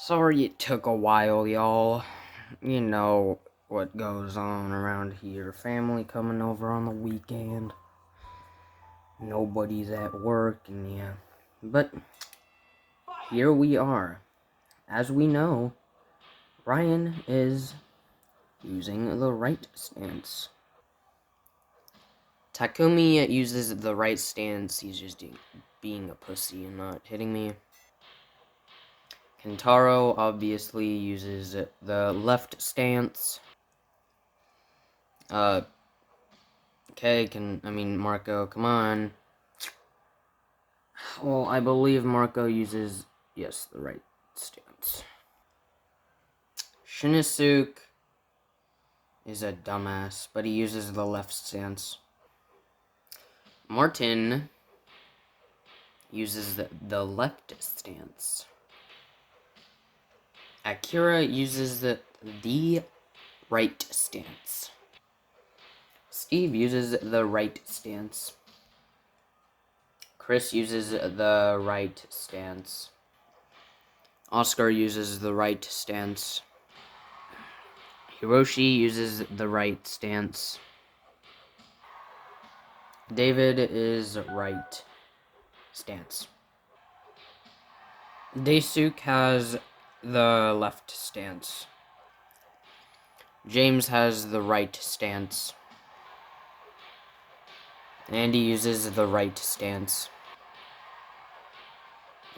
Sorry it took a while, y'all. You know what goes on around here. Family coming over on the weekend. Nobody's at work, and yeah. But here we are. As we know, Ryan is using the right stance. Takumi uses the right stance. He's just being a pussy and not hitting me. Kentaro obviously uses the left stance. Marco, come on. Well, I believe Marco uses, yes, the right stance. Shinosuke is a dumbass, but he uses the left stance. Martin uses the left stance. Akira uses the right stance. Steve uses the right stance. Chris uses the right stance. Oscar uses the right stance. Hiroshi uses the right stance. David is right stance. Daisuke has the left stance. James has the right stance. Andy uses the right stance.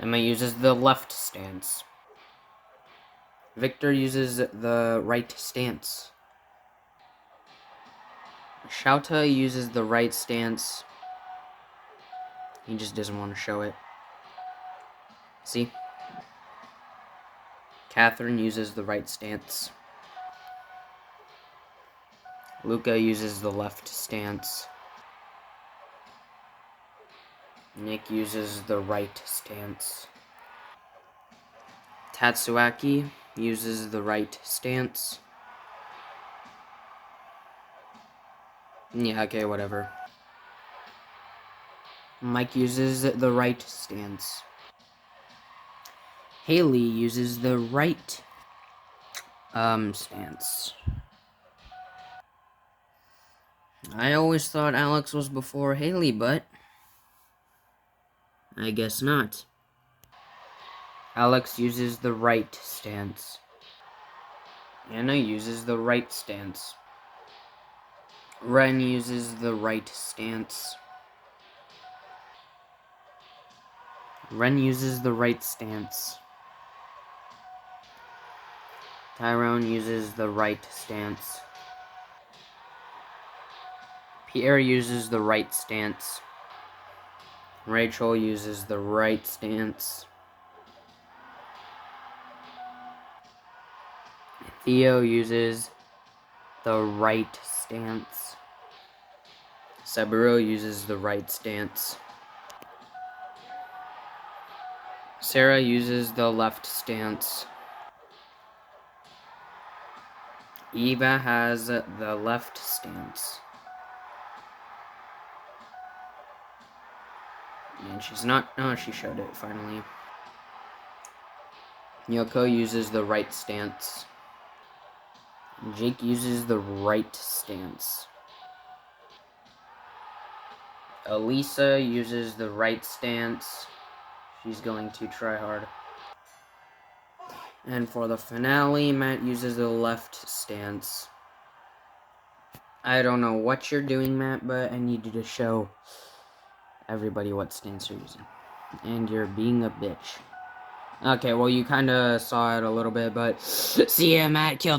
Emma uses the left stance. Victor uses the right stance. Shouta uses the right stance. He just doesn't want to show it. See? Catherine uses the right stance. Luca uses the left stance. Nick uses the right stance. Tatsuaki uses the right stance. Yeah, okay, whatever. Mike uses the right stance. Haley uses the right stance. I always thought Alex was before Haley, but I guess not. Alex uses the right stance. Anna uses the right stance. Ren uses the right stance. Ren uses the right stance. Tyrone uses the right stance. Pierre uses the right stance. Rachel uses the right stance. Theo uses the right stance. Saburo uses the right stance. Sarah uses the left stance. Eva has the left stance. And she's not... Oh, she showed it, finally. Yoko uses the right stance. Jake uses the right stance. Elisa uses the right stance. She's going to try hard. And for the finale, Matt uses the left stance. I don't know what you're doing, Matt, but I need you to show everybody what stance you're using. And you're being a bitch. Okay, well, you kind of saw it a little bit, but see ya, Matt killed me.